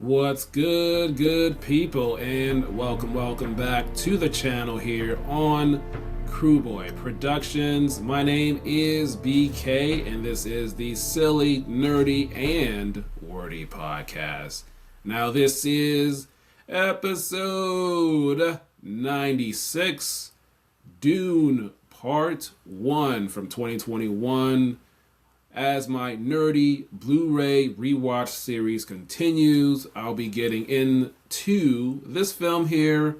What's good people, and welcome back to the channel here on Crewboy Productions. My name is BK, and this is the Silly, Nerdy, and Wordy Podcast. Now, this is episode 96, Dune Part 1 from 2021. As my Nerdy Blu-ray Rewatch series continues, I'll be getting into this film here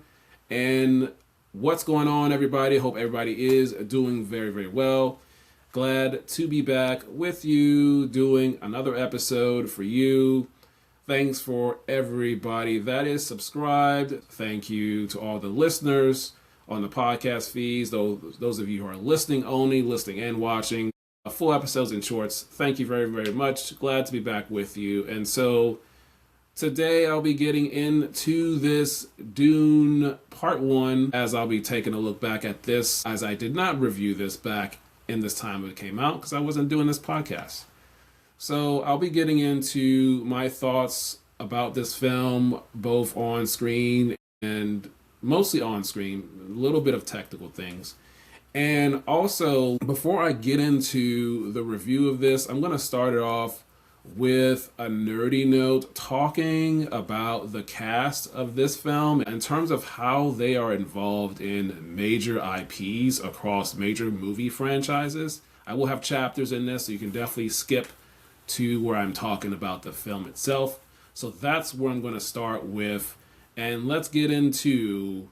and what's going on, everybody. Hope everybody is doing very well. Glad to be back with you, doing another episode for you. Thanks for everybody that is subscribed. Thank you to all the listeners on the podcast feeds, those of you who are listening only, listening and watching. Full episodes and shorts. Thank you very much. Glad to be back with you. And so today I'll be getting into this Dune Part 1 as I'll be taking a look back at this, as I did not review this back in this time it came out because I wasn't doing this podcast. So I'll be getting into my thoughts about this film, both on screen and mostly on screen, a little bit of technical things. And also, before I get into the review of this, I'm going to start it off with a nerdy note talking about the cast of this film in terms of how they are involved in major IPs across major movie franchises. I will have chapters in this, so you can definitely skip to where I'm talking about the film itself. So that's where I'm going to start with. And let's get into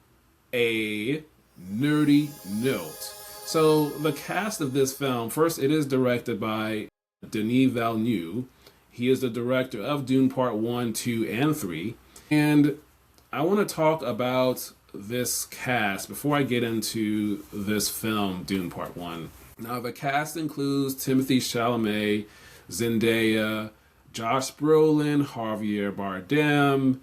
a nerdy note. So the cast of this film, first, it is directed by Denis Villeneuve. He is the director of Dune Part 1, 2, and 3. And I want to talk about this cast before I get into this film, Dune Part 1. Now, the cast includes Timothée Chalamet, Zendaya, Josh Brolin, Javier Bardem,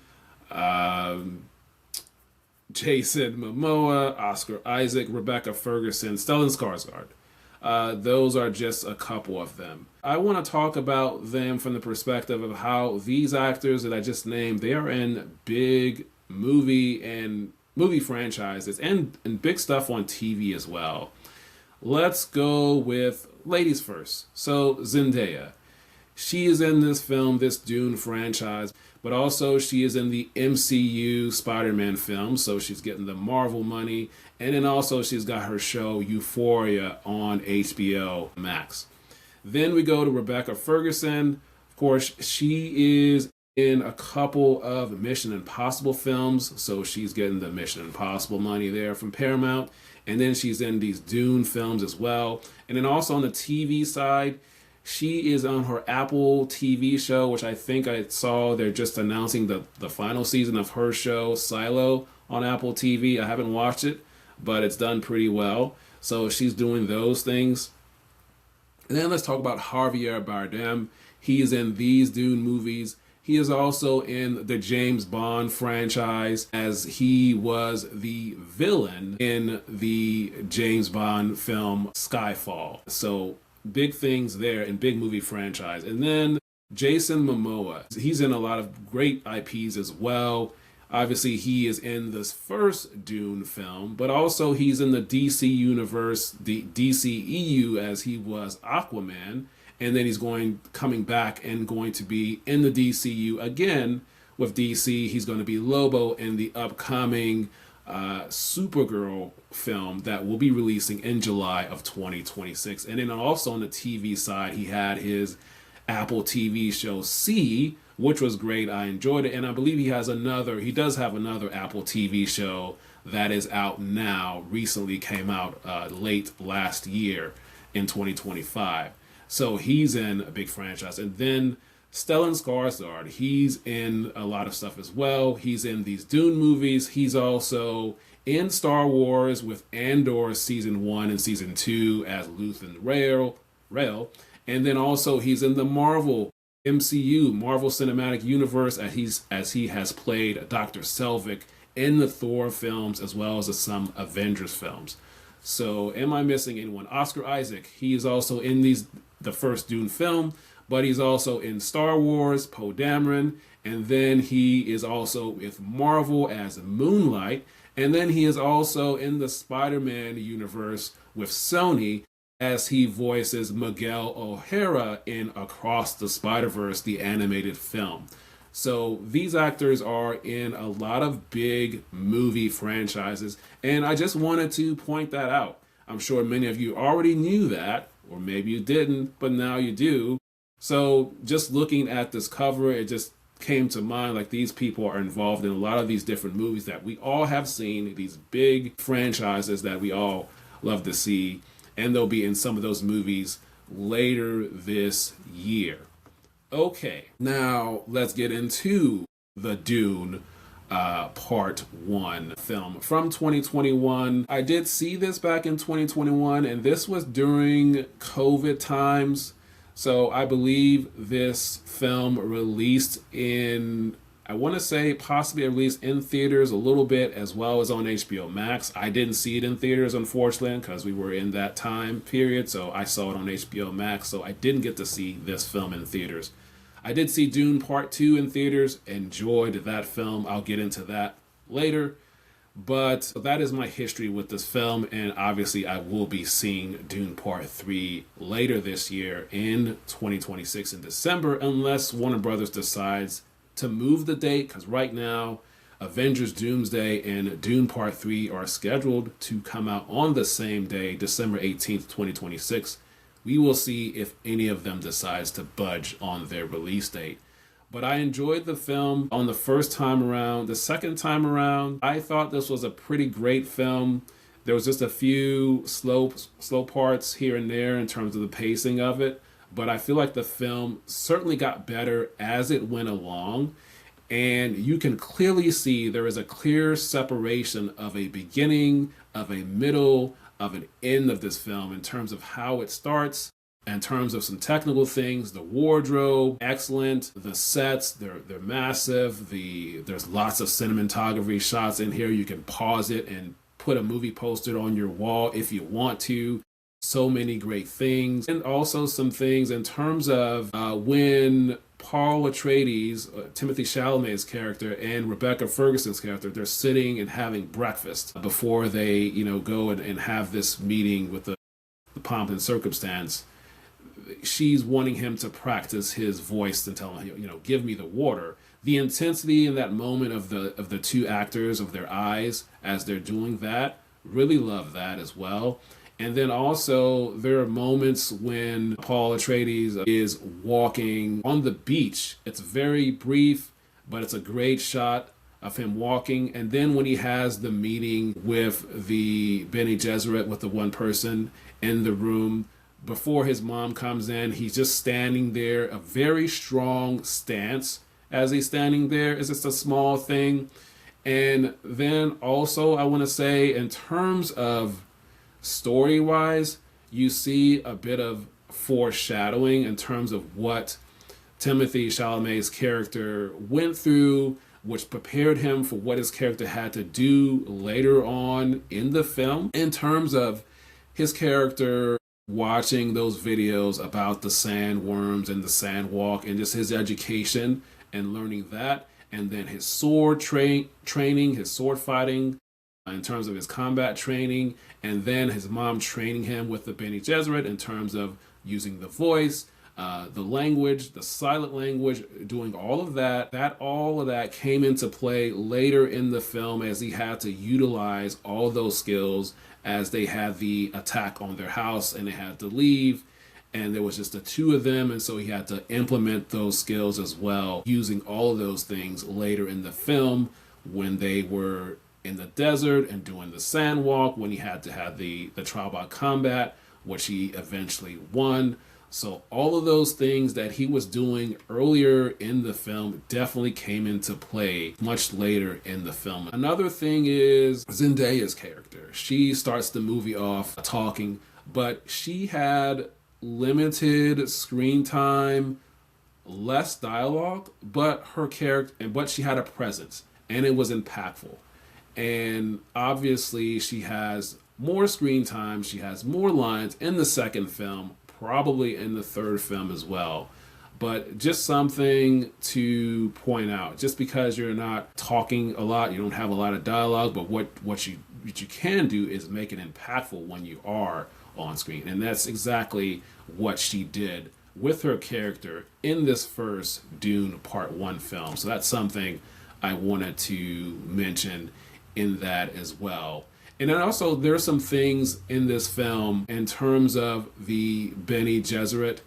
Jason Momoa, Oscar Isaac, Rebecca Ferguson, Stellan Skarsgård. Those are just a couple of them. I want to talk about them from the perspective of how these actors that I just named, they are in big movie franchises and big stuff on TV as well. Let's go with ladies first. So Zendaya. She is in this film, this Dune franchise, but also she is in the MCU Spider-Man film, so she's getting the Marvel money. And then also she's got her show Euphoria on HBO Max. Then we go to Rebecca Ferguson. Of course, she is in a couple of Mission Impossible films, so she's getting the Mission Impossible money there from Paramount. And then she's in these Dune films as well. And then also on the TV side, she is on her Apple TV show, which I think I saw they're just announcing the final season of her show, Silo, on Apple TV. I haven't watched it, but it's done pretty well. So she's doing those things. And then let's talk about Javier Bardem. He is in these Dune movies. He is also in the James Bond franchise, as he was the villain in the James Bond film Skyfall. So big things there in big movie franchise. And then Jason Momoa. He's in a lot of great IPs as well. Obviously, he is in this first Dune film, but also he's in the DC universe, the DCEU, as he was Aquaman. And then he's coming back and going to be in the DCU again with DC. He's going to be Lobo in the upcoming Supergirl film that will be releasing in July of 2026. And then also on the TV side, he had his Apple TV show C, which was great. I enjoyed it. And I believe he does have another Apple TV show that is out now, recently came out late last year in 2025. So he's in a big franchise. And then Stellan Skarsgård, he's in a lot of stuff as well. He's in these Dune movies. He's also in Star Wars with Andor Season 1 and Season 2 as Luthen Rael. And then also he's in the Marvel MCU, Marvel Cinematic Universe, as he has played Dr. Selvig in the Thor films as well as some Avengers films. So am I missing anyone? Oscar Isaac, he is also in the first Dune film, but he's also in Star Wars, Poe Dameron, and then he is also with Marvel as Moonlight, and then he is also in the Spider-Man universe with Sony as he voices Miguel O'Hara in Across the Spider-Verse, the animated film. So these actors are in a lot of big movie franchises, and I just wanted to point that out. I'm sure many of you already knew that, or maybe you didn't, but now you do. So just looking at this cover, it just came to mind like these people are involved in a lot of these different movies that we all have seen, these big franchises that we all love to see, and they'll be in some of those movies later this year. Okay, now let's get into the Dune Part 1 film from 2021. I did see this back in 2021, and this was during COVID times. So I believe this film released in, I want to say possibly released in theaters a little bit as well as on HBO Max. I didn't see it in theaters, unfortunately, because we were in that time period. So I saw it on HBO Max. So I didn't get to see this film in theaters. I did see Dune Part 2 in theaters, enjoyed that film. I'll get into that later. But that is my history with this film, and obviously I will be seeing Dune Part 3 later this year in 2026 in December, unless Warner Brothers decides to move the date, because right now Avengers Doomsday and Dune Part 3 are scheduled to come out on the same day, December 18th, 2026. We will see if any of them decides to budge on their release date. But I enjoyed the film on the first time around. The second time around, I thought this was a pretty great film. There was just a few slow parts here and there in terms of the pacing of it. But I feel like the film certainly got better as it went along. And you can clearly see there is a clear separation of a beginning, of a middle, of an end of this film in terms of how it starts. In terms of some technical things, the wardrobe, excellent. The sets, they're massive. There's lots of cinematography shots in here. You can pause it and put a movie poster on your wall if you want to. So many great things. And also some things in terms of when Paul Atreides, Timothée Chalamet's character, and Rebecca Ferguson's character, they're sitting and having breakfast before they, go and have this meeting with the pomp and circumstance. She's wanting him to practice his voice and tell him, give me the water. The intensity in that moment of the two actors, of their eyes as they're doing that, really love that as well. And then also there are moments when Paul Atreides is walking on the beach. It's very brief, but it's a great shot of him walking. And then when he has the meeting with the Bene Gesserit, with the one person in the room, before his mom comes in, he's just standing there, a very strong stance as he's standing there. It's just a small thing. And then also I want to say in terms of story-wise, you see a bit of foreshadowing in terms of what Timothée Chalamet's character went through, which prepared him for what his character had to do later on in the film. In terms of his character watching those videos about the sandworms and the sandwalk and just his education and learning that, and then his sword training, his sword fighting in terms of his combat training, and then his mom training him with the Bene Gesserit in terms of using the voice, the language, the silent language, doing all of that came into play later in the film as he had to utilize all those skills as they had the attack on their house and they had to leave, and there was just the two of them, and so he had to implement those skills as well, using all of those things later in the film when they were in the desert and doing the sand walk, when he had to have the trial by combat, which he eventually won. So all of those things that he was doing earlier in the film definitely came into play much later in the film. Another thing is Zendaya's character. She starts the movie off talking, but she had limited screen time, less dialogue, but she had a presence, and it was impactful. And obviously she has more screen time, she has more lines in the second film, probably in the third film as well. but just something to point out. Just because you're not talking a lot, you don't have a lot of dialogue, but what you can do is make it impactful when you are on screen. And that's exactly what she did with her character in this first Dune Part One film. So that's something I wanted to mention in that as well. And then also there's some things in this film in terms of the Bene Gesserit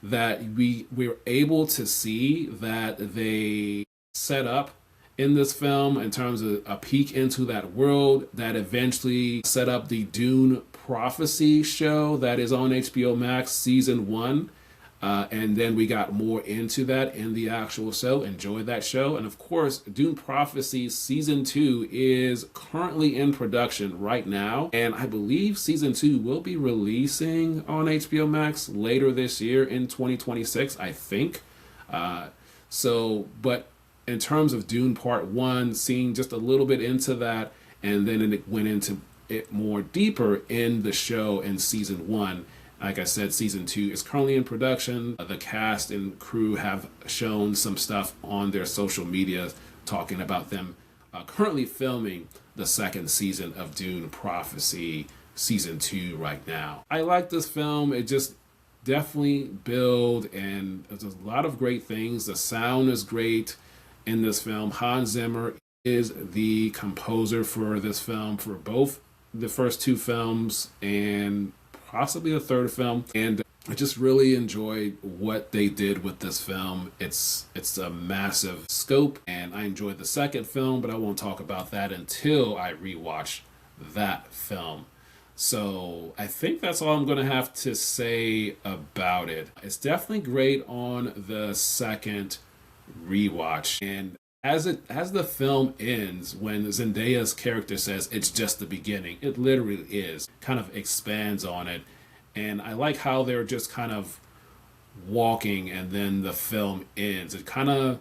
that we were able to see that they set up in this film in terms of a peek into that world that eventually set up the Dune Prophecy show that is on HBO Max season 1. And then we got more into that in the actual show. Enjoyed that show. And of course, Dune Prophecy Season 2 is currently in production right now. And I believe Season 2 will be releasing on HBO Max later this year in 2026, I think. But in terms of Dune Part 1, seeing just a little bit into that, and then it went into it more deeper in the show in Season 1. Like I said, Season 2 is currently in production. The cast and crew have shown some stuff on their social media talking about them currently filming the second season of Dune Prophecy Season 2 right now. I like this film. It just definitely build, and there's a lot of great things. The sound is great in this film. Hans Zimmer is the composer for this film, for both the first two films and possibly the third film. And I just really enjoyed what they did with this film. It's a massive scope, and I enjoyed the second film, but I won't talk about that until I rewatch that film. So I think that's all I'm going to have to say about it. It's definitely great on the second rewatch. And as the film ends, when Zendaya's character says it's just the beginning, it literally is, kind of expands on it. And I like how they're just kind of walking and then the film ends. It kind of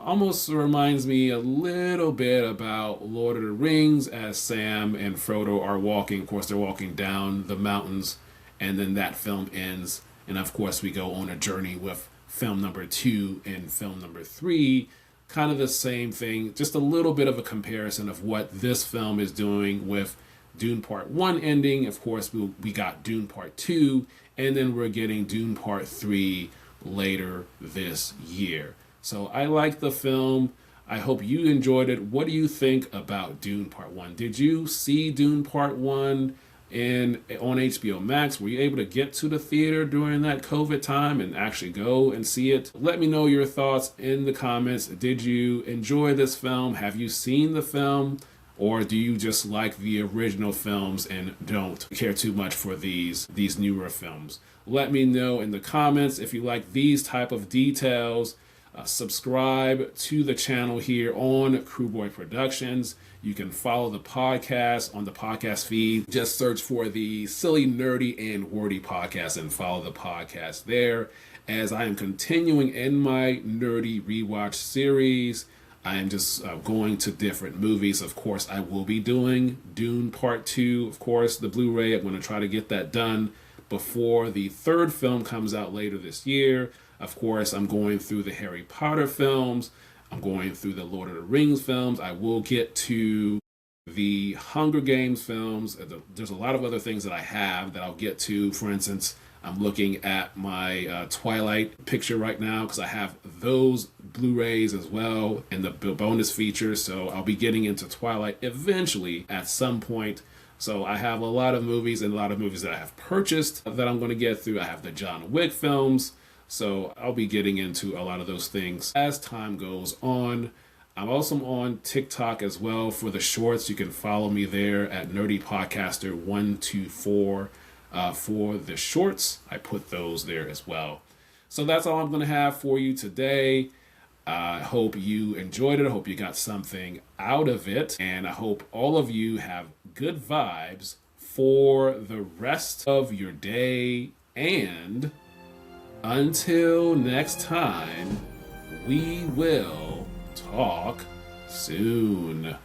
almost reminds me a little bit about Lord of the Rings, as Sam and Frodo are walking. Of course, they're walking down the mountains, and then that film ends. And of course, we go on a journey with film number 2 and film number 3. Kind of the same thing, just a little bit of a comparison of what this film is doing with Dune Part 1 ending. Of course, we got Dune Part 2, and then we're getting Dune Part 3 later this year. So I like the film. I hope you enjoyed it. What do you think about Dune Part 1? Did you see Dune Part 1 on HBO Max? Were you able to get to the theater during that COVID time and actually go and see it? Let me know your thoughts in the comments. Did you enjoy this film? Have you seen the film? Or do you just like the original films and don't care too much for these newer films? Let me know in the comments if you like these type of details. Subscribe to the channel here on Crewboy Productions. You can follow the podcast on the podcast feed. Just search for the Silly, Nerdy, and Wordy podcast and follow the podcast there. As I am continuing in my Nerdy Rewatch series, I am just going to different movies. Of course, I will be doing Dune Part 2, of course, the Blu-ray. I'm going to try to get that done before the third film comes out later this year. Of course, I'm going through the Harry Potter films. I'm going through the Lord of the Rings films. I will get to the Hunger Games films. There's a lot of other things that I have that I'll get to. For instance, I'm looking at my Twilight picture right now because I have those Blu-rays as well and the bonus features. So I'll be getting into Twilight eventually at some point. So I have a lot of movies and a lot of movies that I have purchased that I'm going to get through. I have the John Wick films. So I'll be getting into a lot of those things as time goes on. I'm also on TikTok as well for the shorts. You can follow me there at Nerdy Podcaster 124 for the shorts. I put those there as well. So that's all I'm going to have for you today. I hope you enjoyed it. I hope you got something out of it. And I hope all of you have good vibes for the rest of your day. And until next time, we will talk soon.